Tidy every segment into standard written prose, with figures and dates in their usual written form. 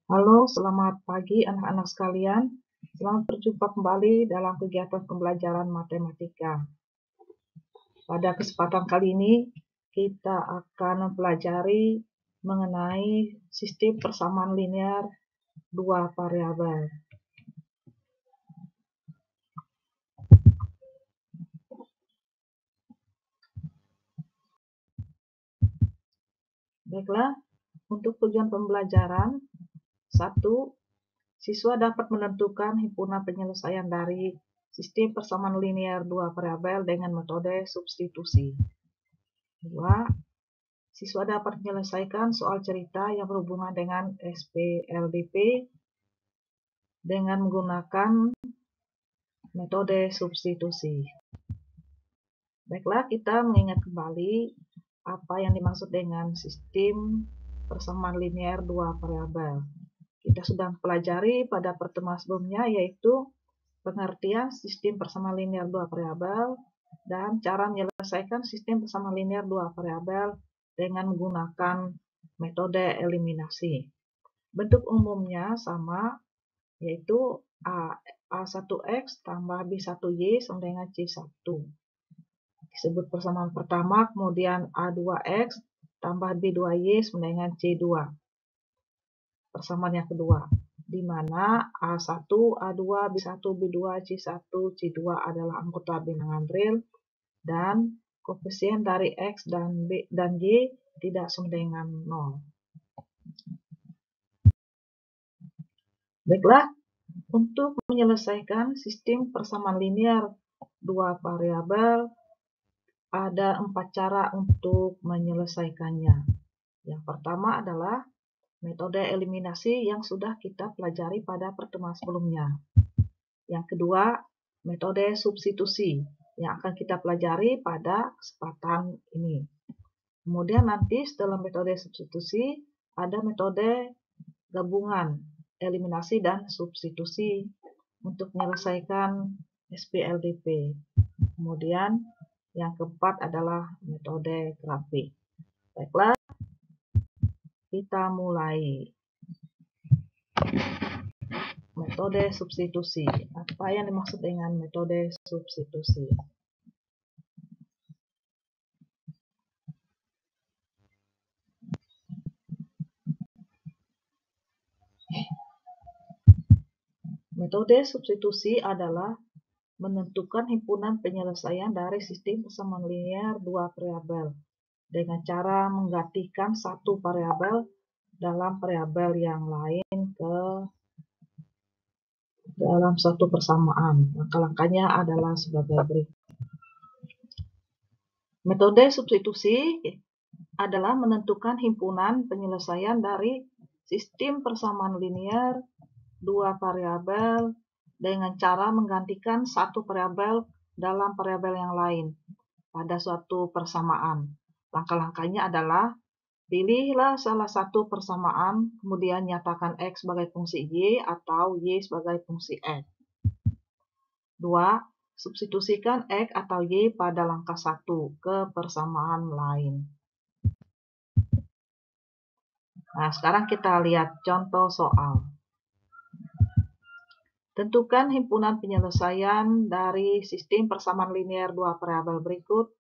Halo, selamat pagi anak-anak sekalian. Selamat berjumpa kembali dalam kegiatan pembelajaran matematika. Pada kesempatan kali ini, kita akan mempelajari mengenai sistem persamaan linear dua variabel. Baiklah, untuk tujuan pembelajaran, 1. Siswa dapat menentukan himpunan penyelesaian dari sistem persamaan linear dua variabel dengan metode substitusi. 2. Siswa dapat menyelesaikan soal cerita yang berhubungan dengan SPLDP dengan menggunakan metode substitusi. Baiklah, kita mengingat kembali apa yang dimaksud dengan sistem persamaan linear dua variabel. Kita sudah pelajari pada pertemuan sebelumnya, yaitu pengertian sistem persamaan linear dua variabel dan cara menyelesaikan sistem persamaan linear dua variabel dengan menggunakan metode eliminasi. Bentuk umumnya sama, yaitu A1X tambah B1Y sama dengan C1. Disebut persamaan pertama, kemudian A2X tambah B2Y sama dengan C2. Persamaan yang kedua, di mana A1, A2, B1, B2, C1, C2 adalah anggota bilangan real dan koefisien dari X dan B dan Y tidak sama dengan 0. Baiklah, untuk menyelesaikan sistem persamaan linear dua variabel, ada 4 cara untuk menyelesaikannya. Yang pertama adalah metode eliminasi yang sudah kita pelajari pada pertemuan sebelumnya. Yang kedua, metode substitusi yang akan kita pelajari pada kesempatan ini. Kemudian nanti setelah metode substitusi, ada metode gabungan, eliminasi dan substitusi untuk menyelesaikan SPLDP. Kemudian yang keempat adalah metode grafik. Baiklah, kita mulai. Metode substitusi. Apa yang dimaksud dengan metode substitusi? Metode substitusi adalah menentukan himpunan penyelesaian dari sistem persamaan linear dua variabel dengan cara menggantikan satu variabel dalam variabel yang lain ke dalam suatu persamaan. Langkah-langkahnya adalah sebagai berikut. Metode substitusi adalah menentukan himpunan penyelesaian dari sistem persamaan linear dua variabel dengan cara menggantikan satu variabel dalam variabel yang lain pada suatu persamaan. Langkah-langkahnya adalah pilihlah salah satu persamaan, kemudian nyatakan X sebagai fungsi Y atau Y sebagai fungsi X. 2. Substitusikan X atau Y pada langkah 1 ke persamaan lain. Nah, sekarang kita lihat contoh soal. Tentukan himpunan penyelesaian dari sistem persamaan linear dua variabel berikut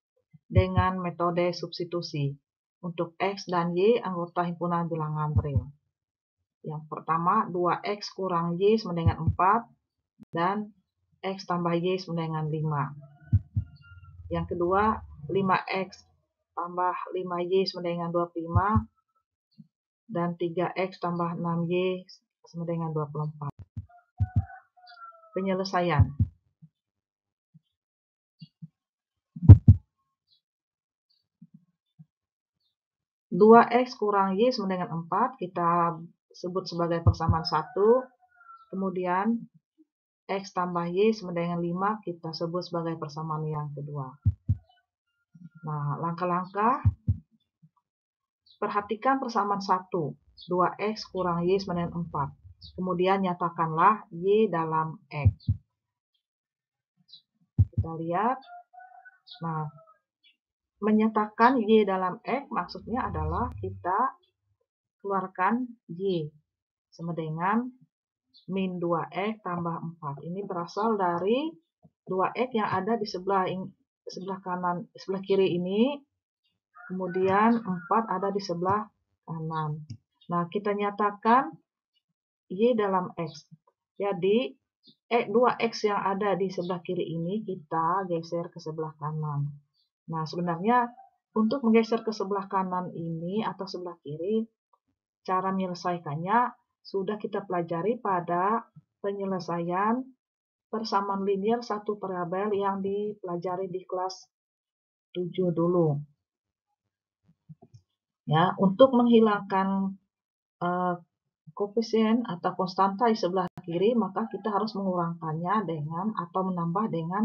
dengan metode substitusi. Untuk X dan Y anggota himpunan bilangan real. Yang pertama, 2X kurang Y sama dengan 4 dan X tambah Y sama dengan 5. Yang kedua, 5X tambah 5Y sama dengan 25 dan 3X tambah 6Y sama dengan 24. Penyelesaian. Dua X kurang Y sama dengan 4 kita sebut sebagai persamaan 1. Kemudian X tambah Y sama dengan 5 kita sebut sebagai persamaan yang kedua. Nah, langkah-langkah. Perhatikan persamaan 1. 2X kurang Y sama dengan 4. Kemudian nyatakanlah Y dalam X. Kita lihat. Nah, menyatakan Y dalam X maksudnya adalah kita keluarkan Y sama dengan min 2x tambah 4. Ini berasal dari 2x yang ada di sebelah kanan, sebelah kiri ini. Kemudian 4 ada di sebelah kanan. Nah, kita nyatakan Y dalam X. Jadi, 2X yang ada di sebelah kiri ini kita geser ke sebelah kanan. Nah, sebenarnya untuk menggeser ke sebelah kanan ini atau sebelah kiri, cara menyelesaikannya sudah kita pelajari pada penyelesaian persamaan linear satu variabel yang dipelajari di kelas 7 dulu. Ya, untuk menghilangkan koefisien atau konstanta di sebelah kiri, maka kita harus mengurangkannya dengan atau menambah dengan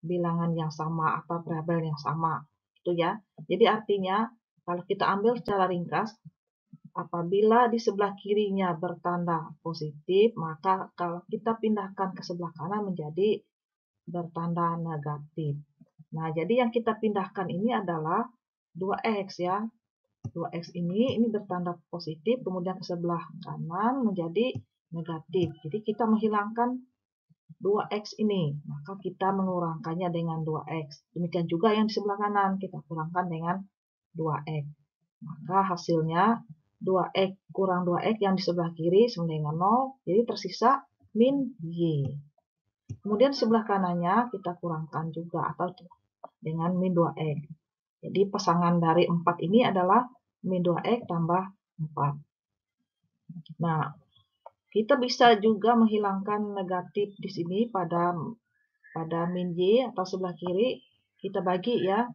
bilangan yang sama atau variabel yang sama. Itu ya. Jadi artinya kalau kita ambil secara ringkas, apabila di sebelah kirinya bertanda positif, maka kalau kita pindahkan ke sebelah kanan menjadi bertanda negatif. Nah, jadi yang kita pindahkan ini adalah 2x ya. 2x ini bertanda positif, kemudian ke sebelah kanan menjadi negatif. Jadi kita menghilangkan 2x ini, maka kita mengurangkannya dengan 2x. Demikian juga yang di sebelah kanan, kita kurangkan dengan 2x. Maka hasilnya 2x kurang 2x yang di sebelah kiri sama dengan 0, jadi tersisa min y. Kemudian sebelah kanannya kita kurangkan juga atau dengan min 2x. Jadi pasangan dari 4 ini adalah min 2x tambah 4. Nah, kita bisa juga menghilangkan negatif di sini pada min y atau sebelah kiri. Kita bagi ya,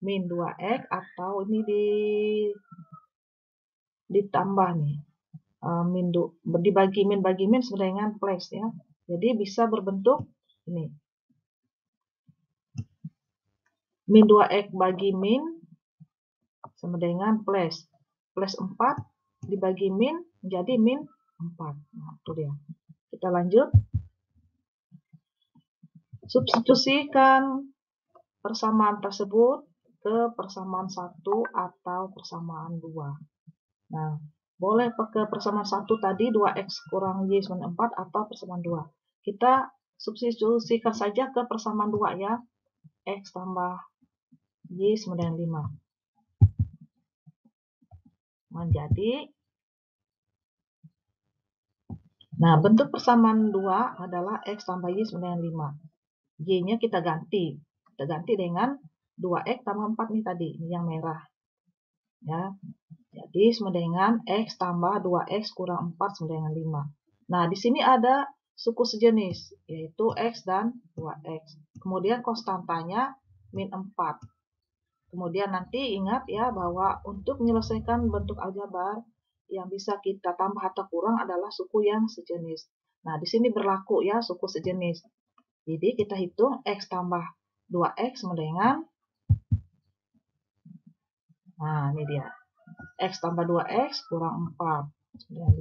min 2x atau ini ditambah nih. Dibagi min bagi min sama dengan plus ya. Jadi bisa berbentuk ini. Min 2x bagi min sama dengan plus 4 dibagi min menjadi min 4. Nah, itu dia. Kita lanjut. Substitusikan persamaan tersebut ke persamaan 1 atau persamaan 2. Nah, boleh pakai persamaan 1 tadi 2x kurang y sama 4 atau persamaan 2. Kita substitusikan saja ke persamaan 2 ya. X tambah y sama dengan 5. Menjadi, nah bentuk persamaan 2 adalah X tambah Y sama dengan 5. Y-nya kita ganti. Kita ganti dengan 2X tambah 4 nih tadi, ini yang merah. Ya. Jadi sama dengan X tambah 2X kurang 4 sama dengan 5. Nah, di sini ada suku sejenis, yaitu X dan 2X. Kemudian konstantanya min 4. Kemudian nanti ingat ya bahwa untuk menyelesaikan bentuk aljabar yang bisa kita tambah atau kurang adalah suku yang sejenis. Nah, di sini berlaku ya suku sejenis. Jadi kita hitung X tambah 2X sama dengan, nah ini dia, X tambah 2X kurang 4 sama dengan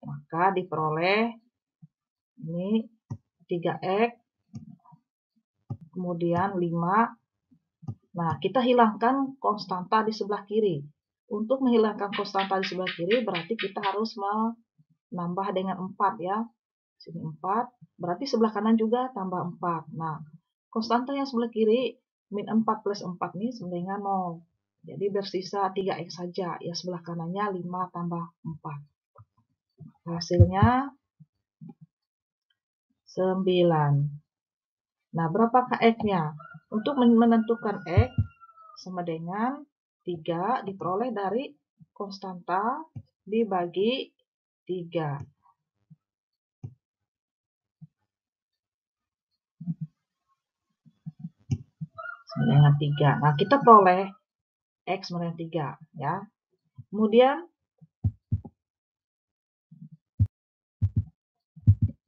5. Maka diperoleh ini 3X, kemudian 5. Nah, kita hilangkan konstanta di sebelah kiri. Untuk menghilangkan konstanta di sebelah kiri, berarti kita harus menambah dengan 4 ya. Sini 4, berarti sebelah kanan juga tambah 4. Nah, konstanta yang sebelah kiri, min 4 plus 4 ini sama dengan 0. Jadi bersisa 3x saja. Ya, sebelah kanannya 5 tambah 4. Hasilnya 9. Nah, berapakah x-nya? Untuk menentukan x sama dengan 3 diperoleh dari konstanta dibagi 3. Sama dengan 3. Nah, kita peroleh X sama dengan 3. Ya. Kemudian,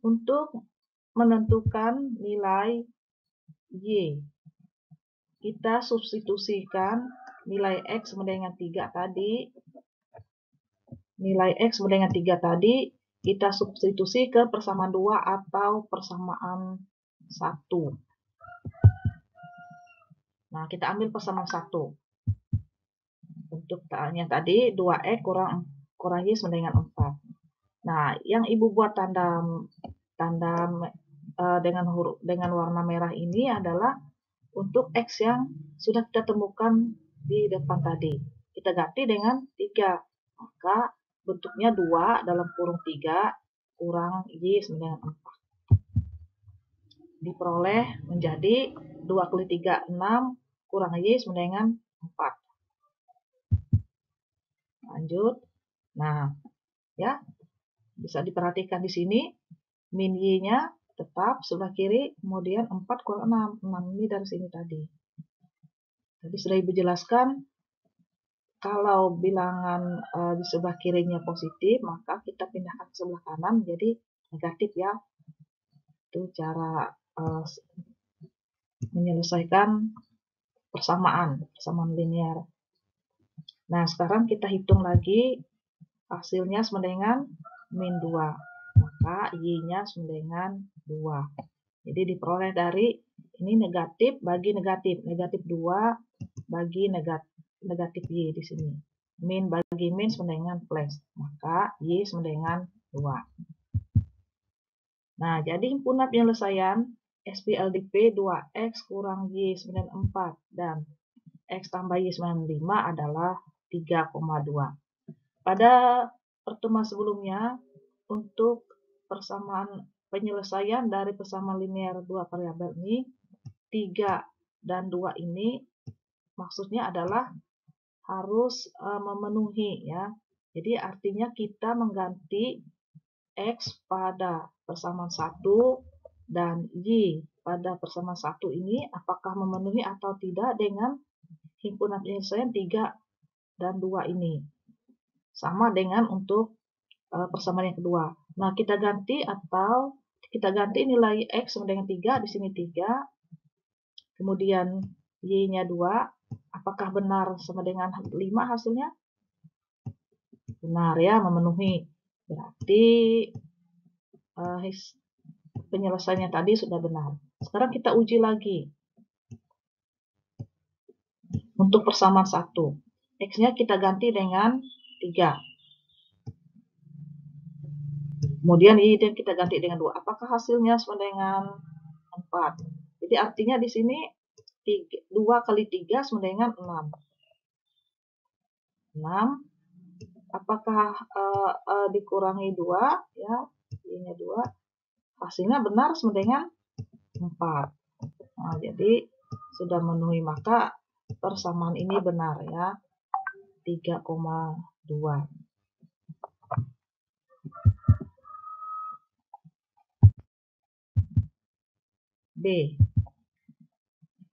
untuk menentukan nilai Y, kita substitusikan nilai X sama dengan 3 tadi. Nilai X sama dengan 3 tadi, kita substitusi ke persamaan 2 atau persamaan 1. Nah, kita ambil persamaan 1. Untuk yang tadi 2X kurang Y sama dengan 4. Nah, yang Ibu buat tanda dengan warna merah ini adalah untuk X yang sudah kita temukan di depan tadi. Kita ganti dengan 3. Maka bentuknya 2 dalam kurung 3 kurang Y sama dengan 4. Diperoleh menjadi 2 kali 3, 6 kurang Y sama dengan 4. Lanjut. Nah, ya, bisa diperhatikan di sini min Y-nya tetap sebelah kiri, kemudian 4 kurang 6. 6 ini dari sini tadi. Tadi sudah Ibu jelaskan, kalau bilangan di sebelah kirinya positif, maka kita pindahkan ke sebelah kanan jadi negatif ya. Itu cara menyelesaikan persamaan linear. Nah, sekarang kita hitung lagi hasilnya sama dengan min 2. Maka Y-nya sama dengan 2. Jadi diperoleh dari ini negatif bagi negatif. Negatif 2 bagi negatif Y di sini. Min bagi min sama dengan plus. Maka Y sama dengan 2. Nah, jadi himpunan penyelesaian SPLDP 2X kurang Y sama dengan 4 dan X tambah Y sama dengan 5 adalah 3,2. Pada pertemuan sebelumnya, untuk persamaan penyelesaian dari persamaan linear 2 variabel ini, 3 dan 2 ini maksudnya adalah harus memenuhi ya. Jadi artinya kita mengganti X pada persamaan 1 dan Y pada persamaan 1 ini apakah memenuhi atau tidak dengan himpunan penyelesaian 3 dan 2 ini. Sama dengan untuk persamaan yang kedua. Nah, kita ganti nilai X sama dengan 3, di sini 3. Kemudian Y-nya 2. Apakah benar sama dengan 5 hasilnya? Benar ya, memenuhi. Berarti penyelesaiannya tadi sudah benar. Sekarang kita uji lagi. Untuk persamaan 1. X-nya kita ganti dengan 3. Kemudian Y kita ganti dengan 2. Apakah hasilnya sama dengan 4? Jadi artinya di sini 2 kali 3 sama dengan 6. 6. Apakah dikurangi 2? Ya, Y-nya 2. Hasilnya benar sama dengan 4. Nah, jadi sudah memenuhi, maka persamaan ini benar ya. 3,2. B.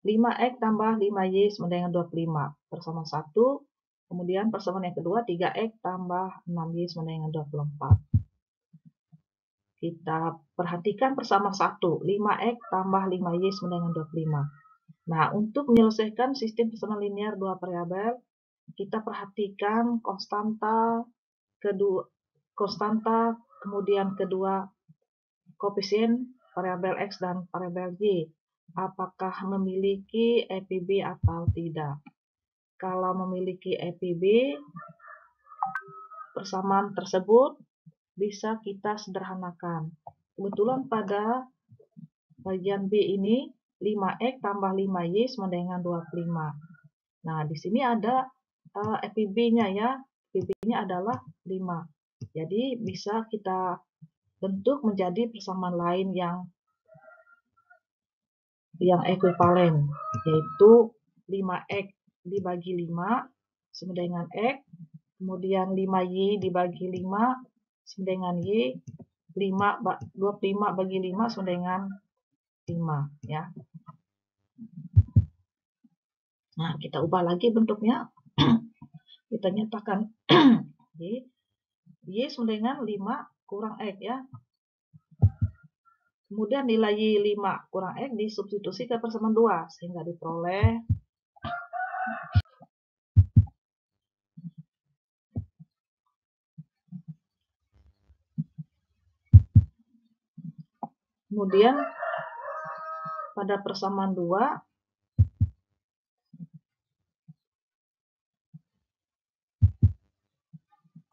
5X tambah 5Y sama dengan 25. Persamaan 1. Kemudian persamaan yang kedua 3X tambah 6Y sama dengan 24. Kita perhatikan persamaan 1. 5X tambah 5Y sama dengan 25. Nah, untuk menyelesaikan sistem persamaan linear 2 variabel, kita perhatikan konstanta, kemudian kedua koefisien variabel X dan variabel Y. Apakah memiliki EPB atau tidak? Kalau memiliki EPB, persamaan tersebut bisa kita sederhanakan. Kebetulan pada bagian B ini 5X tambah 5Y sama dengan 25. Nah, di sini ada EPB-nya ya. EPB-nya adalah 5. Jadi bisa kita bentuk menjadi persamaan lain yang ekuivalen, yaitu 5X dibagi 5 sama dengan X, kemudian 5Y dibagi 5 sama dengan Y, 25 bagi 5 sama dengan 5 ya. Nah, kita ubah lagi bentuknya. Kita nyatakan Y sama dengan 5 kurang X ya. Kemudian nilai Y 5 kurang X disubstitusi ke persamaan 2 sehingga diperoleh kemudian pada persamaan 2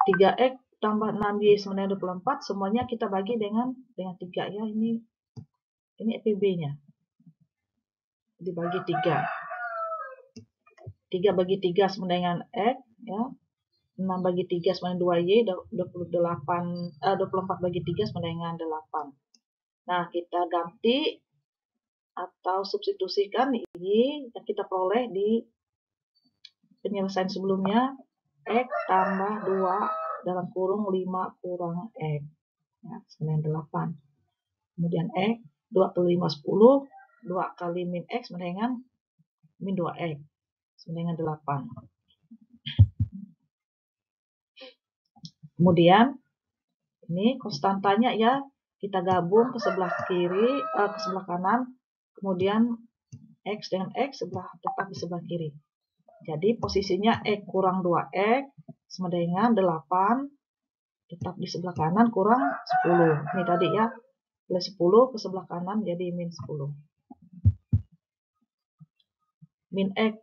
3X tambah 6Y sama dengan 24, semuanya kita bagi dengan 3 ya. Ini FPB-nya. Dibagi 3. 3 bagi 3 sama dengan X ya. 6 bagi 3 sama dengan 2Y, 24 bagi 3 sama dengan 8. Nah, kita ganti atau substitusikan Y yang kita peroleh di penyelesaian sebelumnya, X tambah 2 dalam kurung 5 kurang X. Ya, sama dengan 8. Kemudian X, 2 kali 5, 10. 2 kali min X sama dengan min 2X. Sama dengan 8. Kemudian, ini konstantanya ya, kita gabung ke sebelah kiri, ke sebelah kanan. Kemudian X dengan X tetap di sebelah kiri. Jadi posisinya X kurang 2X sama dengan 8, tetap di sebelah kanan kurang 10. Ini tadi ya, plus 10 ke sebelah kanan jadi min 10. Min X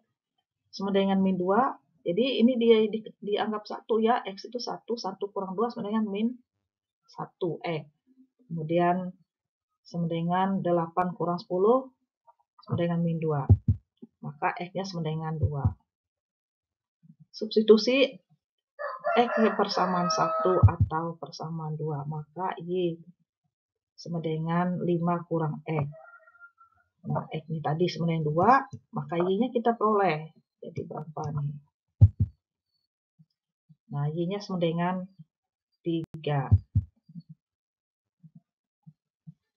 sama dengan min 2. Jadi ini dia dianggap 1 ya. X itu 1. 1 kurang 2 sama dengan min 1X. Kemudian sama dengan 8 kurang 10 sama dengan min 2. Maka X-nya sama dengan 2. Substitusi X persamaan 1 atau persamaan 2. Maka Y sama dengan 5 kurang X. Nah, X ini tadi sama dengan 2. Maka Y-nya kita peroleh. Jadi berapa nih? Nah, Y-nya sama dengan 3.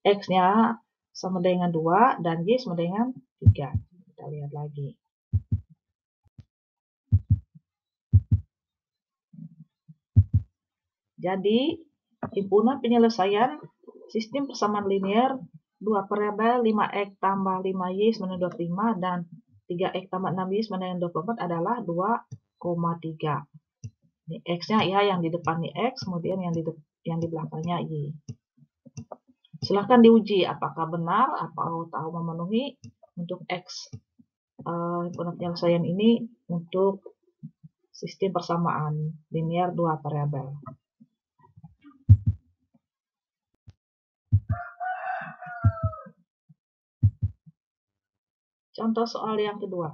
X-nya sama dengan 2 dan Y sama dengan 3. Kita lihat lagi. Jadi, himpunan penyelesaian sistem persamaan linear 2 variabel 5X tambah 5Y sama dengan 25 dan 3X tambah 6Y sama dengan 24 adalah 2,3. Ini X-nya ya, yang di depan ini X, kemudian yang di belakangnya Y. Silahkan diuji apakah benar atau memenuhi untuk X penyelesaian ini untuk sistem persamaan linear 2 variabel. Contoh soal yang kedua.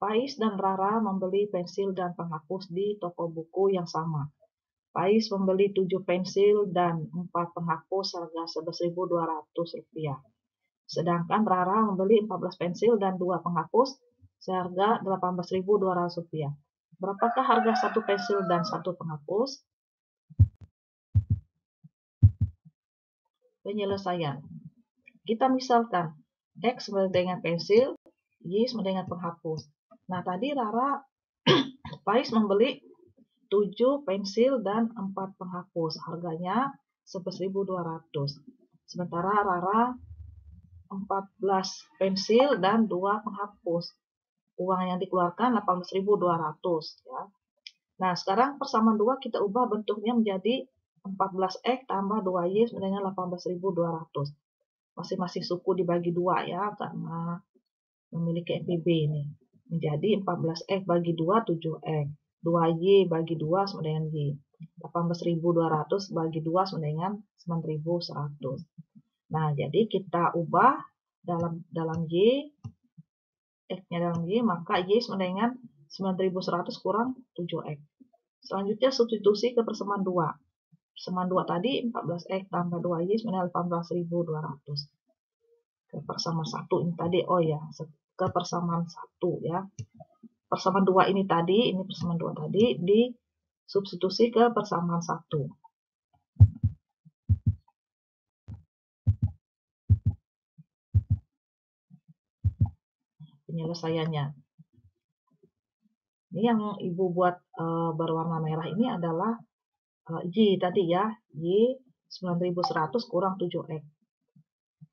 Pais dan Rara membeli pensil dan penghapus di toko buku yang sama. Pais membeli 7 pensil dan 4 penghapus harga Rp11.200. Sedangkan Rara membeli 14 pensil dan 2 penghapus seharga Rp18.200. Berapakah harga 1 pensil dan 1 penghapus? Penyelesaian. Kita misalkan X sama dengan pensil, Y sama dengan penghapus. Nah, tadi Rara Pais membeli 7 pensil dan 4 penghapus. Harganya Rp11.200. Sementara Rara 14 pensil dan 2 penghapus. Uang yang dikeluarkan Rp18.200 ya. Nah, sekarang persamaan 2 kita ubah bentuknya menjadi 14X tambah 2Y sama dengan Rp18.200. Masing-masing suku dibagi 2 ya, karena memiliki FPB ini. Menjadi 14X bagi 2, 7X. 2Y bagi 2 sama dengan Y. 18.200 bagi 2 sama dengan 9.100. Nah, jadi kita ubah dalam Y, X-nya dalam Y, maka Y sama dengan 9.100 kurang 7X. Selanjutnya substitusi ke persamaan 2. Persamaan 2 tadi 14X tambah 2Y sama dengan 18.200. Ke persamaan 1 ini tadi, oh ya, ke persamaan 1 ya. Persamaan 2 ini tadi, ini persamaan 2 tadi, disubstitusi ke persamaan 1. Penyelesaiannya. Ini yang Ibu buat berwarna merah ini adalah Y tadi ya, Y 9.100 kurang 7X.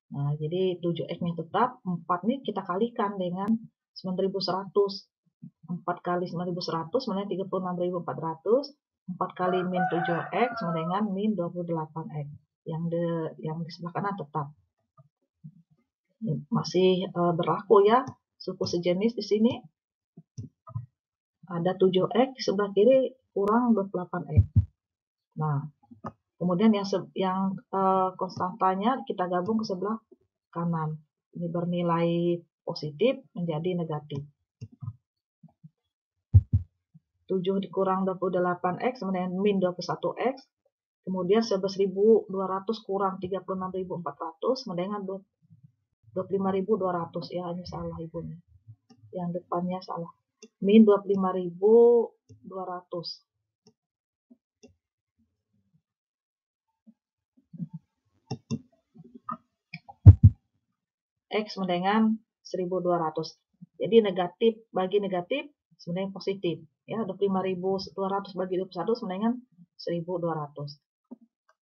Nah, jadi 7X-nya tetap, 4 nih kita kalikan dengan 9.100. 4 kali 9.100 sama dengan 36.400. 4 kali min 7X sama dengan min 28X. Yang di sebelah kanan tetap. Ini masih berlaku ya, suku sejenis di sini. Ada 7X di sebelah kiri kurang 28X. Nah, kemudian yang konstantanya kita gabung ke sebelah kanan. Ini bernilai positif menjadi negatif. 7 dikurang 28x sama dengan min 21x. Kemudian 11.200 kurang 36.400 sama dengan 25.200. Ya, ini salah ibu nih. Yang depannya salah. Min 25.200. X sama dengan 1.200. Jadi negatif bagi negatif sebenarnya positif. Ya, 25.200 bagi 21 sama dengan 1.200.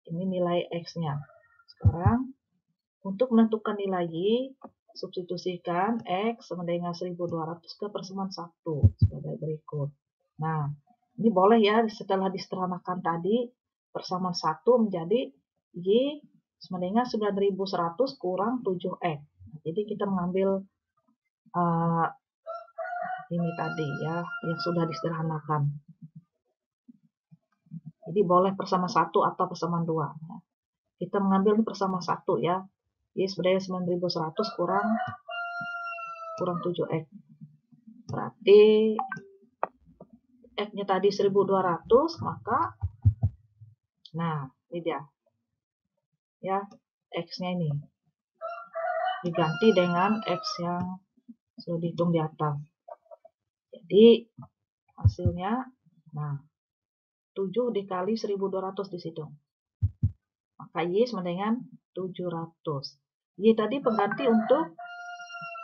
Ini nilai X-nya. Sekarang untuk menentukan nilai Y, substitusikan X sama dengan 1.200 ke persamaan 1 sebagai berikut. Nah, ini boleh ya setelah disederhanakan tadi, persamaan 1 menjadi Y sama dengan 9.100 kurang 7X. Jadi kita mengambil ini tadi ya, yang sudah disederhanakan. Jadi boleh persamaan 1 atau persamaan 2. Kita mengambil persamaan 1 ya. Y sebenarnya 9.100 kurang 7X. Berarti X-nya tadi 1.200, maka nah, ini dia. Ya, X-nya ini diganti dengan X yang sudah dihitung di atas. Jadi hasilnya nah 7 dikali 1.200 di situ. Maka Y sama dengan 700. Y tadi pengganti untuk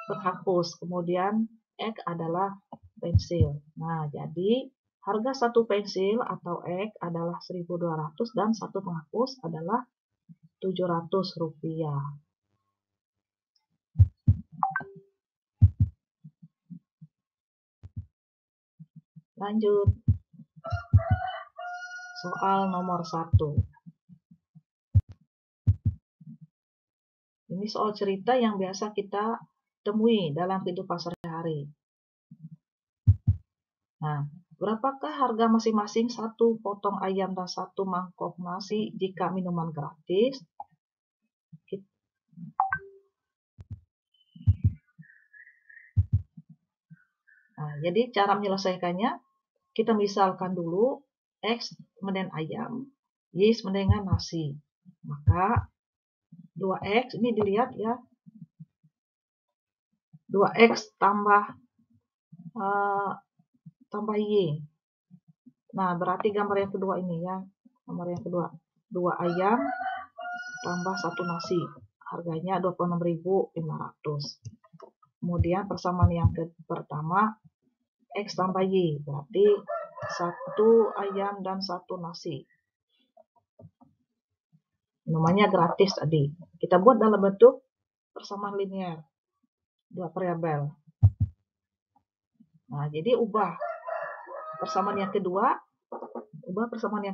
penghapus. Kemudian X adalah pensil. Nah, jadi harga satu pensil atau X adalah 1.200 dan satu penghapus adalah Rp700. Lanjut. Soal nomor 1. Ini soal cerita yang biasa kita temui dalam kehidupan sehari-hari. Nah, berapakah harga masing-masing satu potong ayam dan satu mangkok nasi jika minuman gratis? Nah, jadi cara menyelesaikannya, kita misalkan dulu X sama dengan ayam, Y sama dengan nasi. Maka 2X ini dilihat ya, 2X tambah Y. Nah, berarti gambar yang kedua ini ya. Gambar yang kedua. 2 ayam tambah 1 nasi. Harganya 26.500. Kemudian persamaan yang pertama, X tambah Y. Berarti 1 ayam dan 1 nasi. Namanya gratis tadi. Kita buat dalam bentuk persamaan linear. 2 variabel. Nah, jadi ubah persamaan yang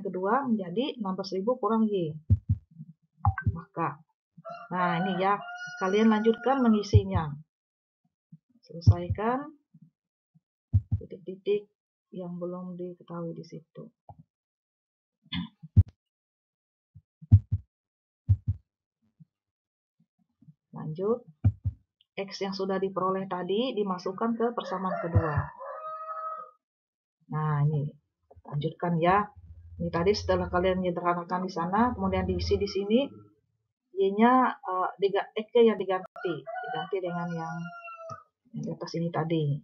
kedua menjadi 16.000 kurang Y. Maka, nah ini ya, kalian lanjutkan mengisinya. Selesaikan titik-titik yang belum diketahui di situ. Lanjut, X yang sudah diperoleh tadi dimasukkan ke persamaan kedua. Nah, ini lanjutkan ya. Ini tadi setelah kalian menyederhanakan di sana, kemudian diisi di sini, Y-nya X-nya yang diganti dengan yang di atas ini tadi.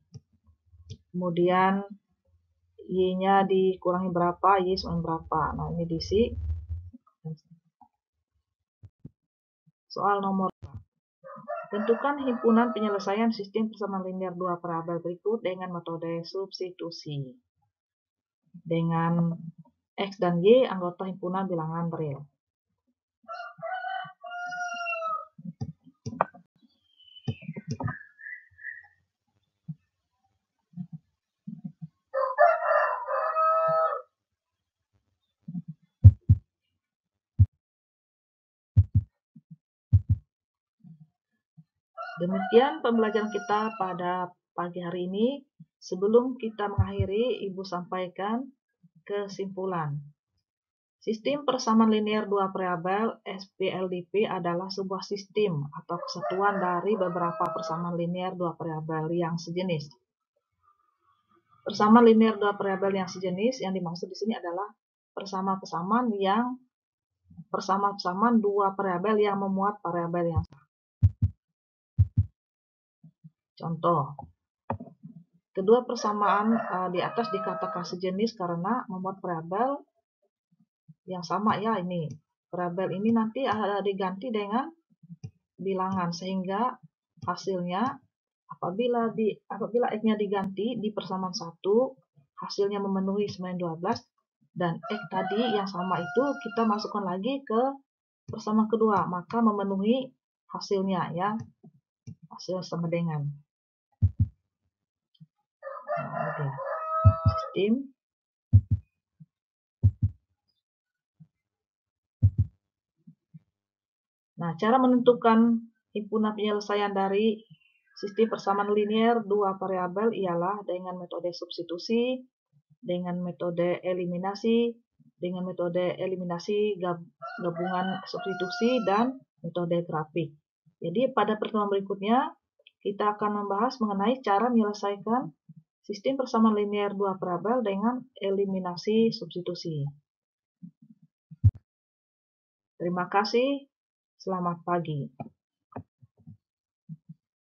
Kemudian Y-nya dikurangi berapa, Y sama berapa. Nah, ini diisi. Soal nomor 4. Tentukan himpunan penyelesaian sistem persamaan linear 2 variabel berikut dengan metode substitusi. Dengan X dan Y anggota himpunan bilangan real. Demikian pembelajaran kita pada pagi hari ini. Sebelum kita mengakhiri, Ibu sampaikan kesimpulan. Sistem persamaan linear dua variabel (SPLDP) adalah sebuah sistem atau kesatuan dari beberapa persamaan linear dua variabel yang sejenis. Persamaan linear dua variabel yang sejenis yang dimaksud di sini adalah persamaan dua variabel yang memuat variabel yang sama. Contoh, kedua persamaan di atas dikatakan sejenis karena memuat variabel yang sama ya ini. Variabel ini nanti diganti dengan bilangan sehingga hasilnya apabila X-nya diganti di persamaan 1, hasilnya memenuhi 912 dan X tadi yang sama itu kita masukkan lagi ke persamaan kedua, maka memenuhi hasilnya ya. Hasil sama dengan. Nah, dia. Sistem. Nah, cara menentukan himpunan penyelesaian dari sistem persamaan linear dua variabel ialah dengan metode substitusi, dengan metode eliminasi, gabungan substitusi, dan metode grafik. Jadi pada pertemuan berikutnya kita akan membahas mengenai cara menyelesaikan sistem persamaan linear dua variabel dengan eliminasi substitusi. Terima kasih. Selamat pagi.